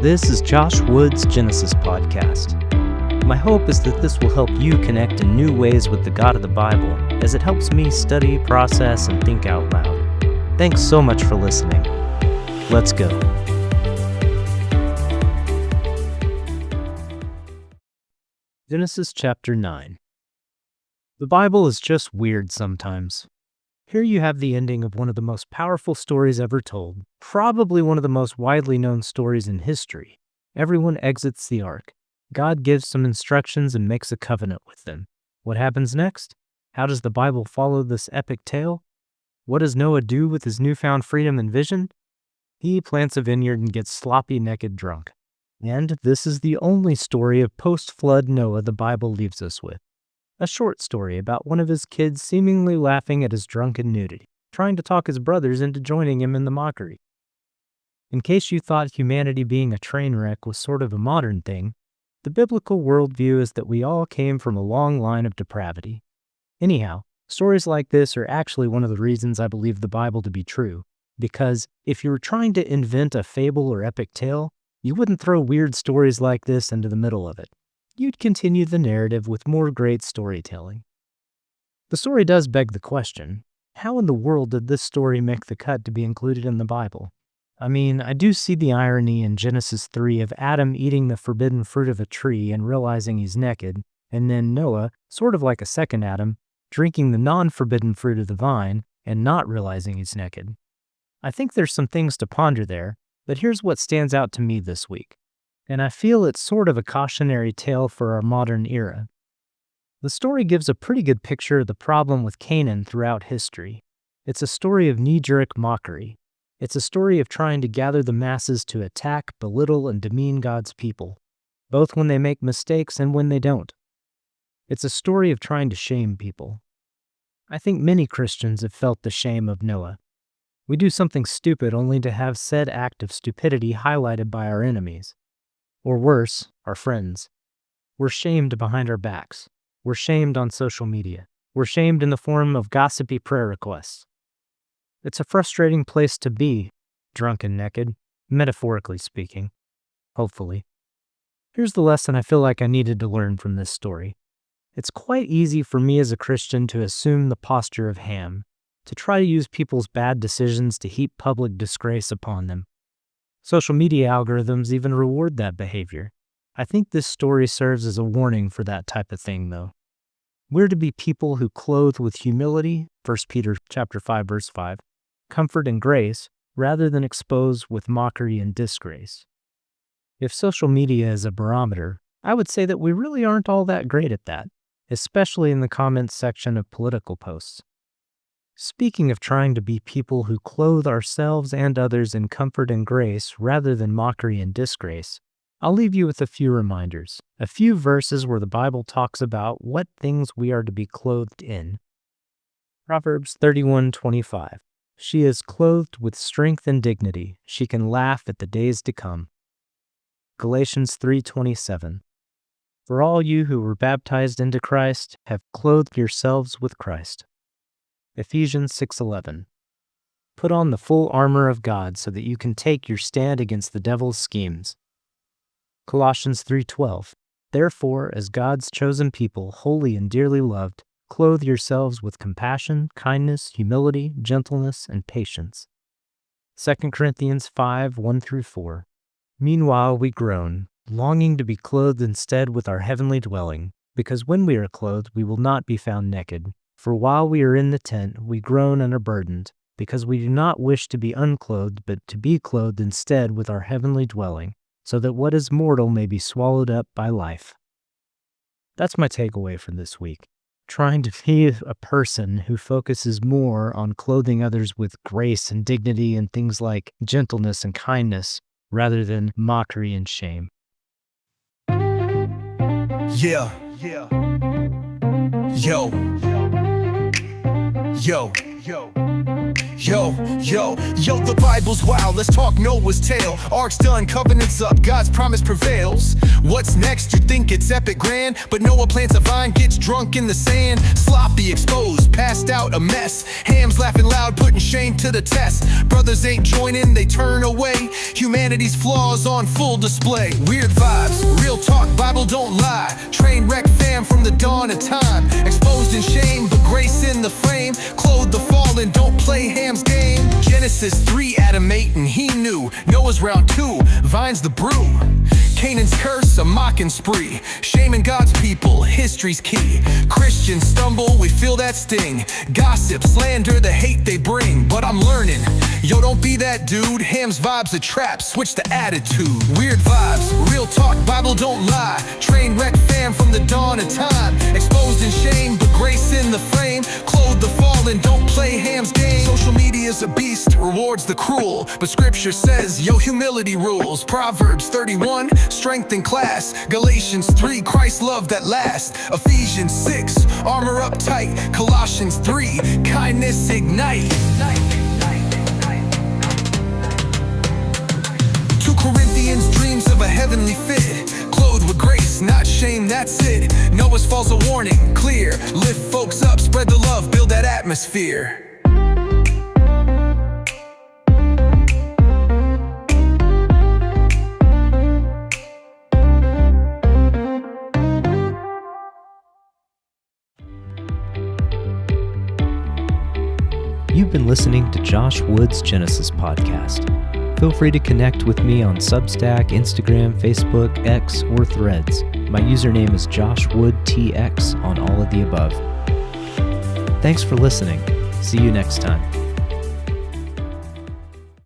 This is Josh Wood's Genesis Podcast. My hope is that this will help you connect in new ways with the God of the Bible as it helps me study, process, and think out loud. Thanks so much for listening. Let's go. Genesis chapter 9. The Bible is just weird sometimes. Here you have the ending of one of the most powerful stories ever told, probably one of the most widely known stories in history. Everyone exits the ark. God gives some instructions and makes a covenant with them. What happens next? How does the Bible follow this epic tale? What does Noah do with his newfound freedom and vision? He plants a vineyard and gets sloppy, naked, drunk. And this is the only story of post-flood Noah the Bible leaves us with. A short story about one of his kids seemingly laughing at his drunken nudity, trying to talk his brothers into joining him in the mockery. In case you thought humanity being a train wreck was sort of a modern thing, the biblical worldview is that we all came from a long line of depravity. Anyhow, stories like this are actually one of the reasons I believe the Bible to be true, because if you were trying to invent a fable or epic tale, you wouldn't throw weird stories like this into the middle of it. You'd continue the narrative with more great storytelling. The story does beg the question, how in the world did this story make the cut to be included in the Bible? I mean, I do see the irony in Genesis 3 of Adam eating the forbidden fruit of a tree and realizing he's naked, and then Noah, sort of like a second Adam, drinking the non-forbidden fruit of the vine and not realizing he's naked. I think there's some things to ponder there, but here's what stands out to me this week. And I feel it's sort of a cautionary tale for our modern era. The story gives a pretty good picture of the problem with Canaan throughout history. It's a story of knee-jerk mockery. It's a story of trying to gather the masses to attack, belittle, and demean God's people, both when they make mistakes and when they don't. It's a story of trying to shame people. I think many Christians have felt the shame of Noah. We do something stupid only to have said act of stupidity highlighted by our enemies. Or worse, our friends. We're shamed behind our backs. We're shamed on social media. We're shamed in the form of gossipy prayer requests. It's a frustrating place to be, drunk and naked, metaphorically speaking. Hopefully. Here's the lesson I feel like I needed to learn from this story. It's quite easy for me as a Christian to assume the posture of Ham, to try to use people's bad decisions to heap public disgrace upon them. Social media algorithms even reward that behavior. I think this story serves as a warning for that type of thing, though. We're to be people who clothe with humility, 1 Peter chapter 5, verse 5, comfort and grace, rather than expose with mockery and disgrace. If social media is a barometer, I would say that we really aren't all that great at that, especially in the comments section of political posts. Speaking of trying to be people who clothe ourselves and others in comfort and grace rather than mockery and disgrace, I'll leave you with a few reminders, a few verses where the Bible talks about what things we are to be clothed in. Proverbs 31:25. She is clothed with strength and dignity. She can laugh at the days to come. Galatians 3:27. For all you who were baptized into Christ have clothed yourselves with Christ. Ephesians 6:11. Put on the full armor of God so that you can take your stand against the devil's schemes. Colossians 3:12. Therefore, as God's chosen people, holy and dearly loved, clothe yourselves with compassion, kindness, humility, gentleness, and patience. 2 Corinthians 5:1-4. Meanwhile we groan, longing to be clothed instead with our heavenly dwelling, because when we are clothed we will not be found naked. For while we are in the tent, we groan and are burdened, because we do not wish to be unclothed, but to be clothed instead with our heavenly dwelling, so that what is mortal may be swallowed up by life. That's my takeaway for this week. Trying to be a person who focuses more on clothing others with grace and dignity and things like gentleness and kindness, rather than mockery and shame. Yo. Yo, the Bible's wild, let's talk Noah's tale. Ark's done, covenant's up, God's promise prevails. What's next? You think it's epic grand, but Noah plants a vine, gets drunk in the sand. Sloppy, exposed, passed out, a mess. Ham's laughing loud, putting shame to the test. Brothers ain't joining, they turn away. Humanity's flaws on full display. Weird vibes, real talk, Bible don't lie. Train wreck fam from the dawn of time. Exposed in shame, but grace in the frame. Clothe the fallen, don't play Ham's game. Genesis 3, Adam ate and he knew. Noah's round 2, vine's the brew. Canaan's curse, a mocking spree. Shaming God's people, history's key. Christians stumble, we feel that sting. Gossip, slander, the hate they bring. But I'm learning, yo, don't be that dude. Ham's vibes a trap, switch the attitude. Weird vibes, real talk, Bible don't lie. Train wreck fam from the dawn of time. Exposed in shame, but grace in the frame. Clothe the fallen, don't play Ham's game. Social media's a beast, rewards the cruel. But scripture says, yo, humility rules. Proverbs 31, strength in class. Galatians 3, Christ's love that lasts. Ephesians 6, armor up tight. Colossians 3, kindness ignite. 2 Corinthians, dreams of a heavenly fit. Clothed with grace, not shame, that's it. Noah's fall's a warning, clear. Lift folks up, spread the love, build that atmosphere. You've been listening to Josh Wood's Genesis podcast. Feel free to connect with me on Substack, Instagram, Facebook, X, or Threads. My username is JoshWoodTX on all of the above. Thanks for listening. See you next time.